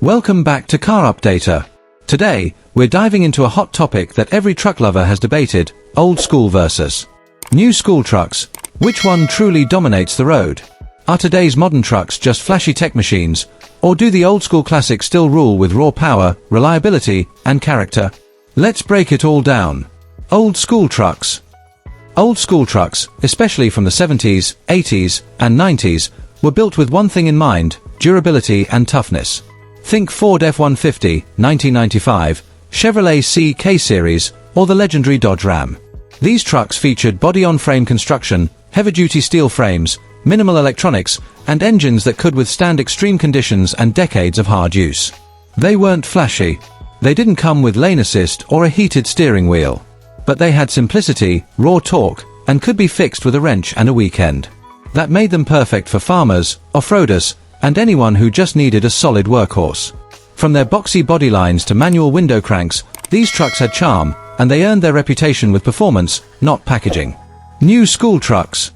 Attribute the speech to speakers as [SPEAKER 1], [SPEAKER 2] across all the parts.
[SPEAKER 1] Welcome back to Car Updater. Today, we're diving into a hot topic that every truck lover has debated: old school versus new school trucks. Which one truly dominates the road? Are today's modern trucks just flashy tech machines, or do the old school classics still rule with raw power, reliability, and character? Let's break it all down. Old school trucks. Old school trucks, especially from the 70s, 80s, and 90s, were built with one thing in mind: durability and toughness. Think Ford F-150, 1995, Chevrolet C K-Series, or the legendary Dodge Ram. These trucks featured body-on-frame construction, heavy-duty steel frames, minimal electronics, and engines that could withstand extreme conditions and decades of hard use. They weren't flashy. They didn't come with lane assist or a heated steering wheel. But they had simplicity, raw torque, and could be fixed with a wrench and a weekend. That made them perfect for farmers, off-roaders, and anyone who just needed a solid workhorse. From their boxy bodylines to manual window cranks, these trucks had charm, and they earned their reputation with performance, not packaging. New school trucks.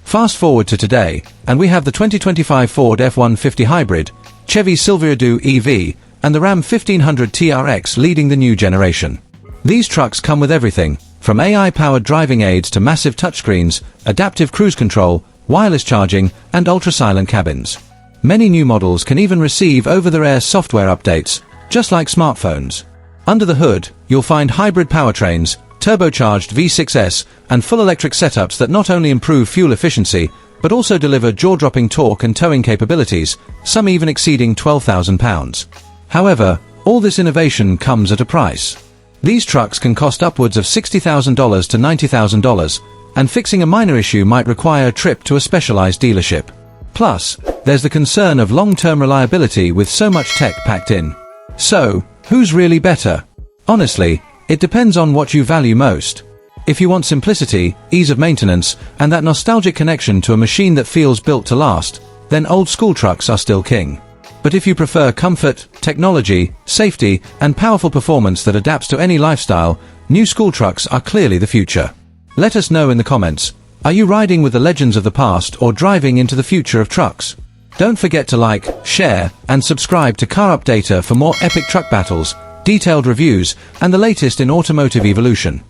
[SPEAKER 1] Fast forward to today, and we have the 2025 Ford F-150 Hybrid, Chevy Silverado EV, and the Ram 1500 TRX leading the new generation. These trucks come with everything, from AI-powered driving aids to massive touchscreens, adaptive cruise control, wireless charging, and ultra-silent cabins. Many new models can even receive over-the-air software updates, just like smartphones. Under the hood, you'll find hybrid powertrains, turbocharged V6s, and full electric setups that not only improve fuel efficiency, but also deliver jaw-dropping torque and towing capabilities, some even exceeding £12,000. However, all this innovation comes at a price. These trucks can cost upwards of $60,000 to $90,000, and fixing a minor issue might require a trip to a specialized dealership. Plus, there's the concern of long-term reliability with so much tech packed in. So, who's really better? Honestly, it depends on what you value most. If you want simplicity, ease of maintenance, and that nostalgic connection to a machine that feels built to last, then old school trucks are still king. But if you prefer comfort, technology, safety, and powerful performance that adapts to any lifestyle, new school trucks are clearly the future. Let us know in the comments. Are you riding with the legends of the past or driving into the future of trucks? Don't forget to like, share, and subscribe to Car Updater for more epic truck battles, detailed reviews, and the latest in automotive evolution.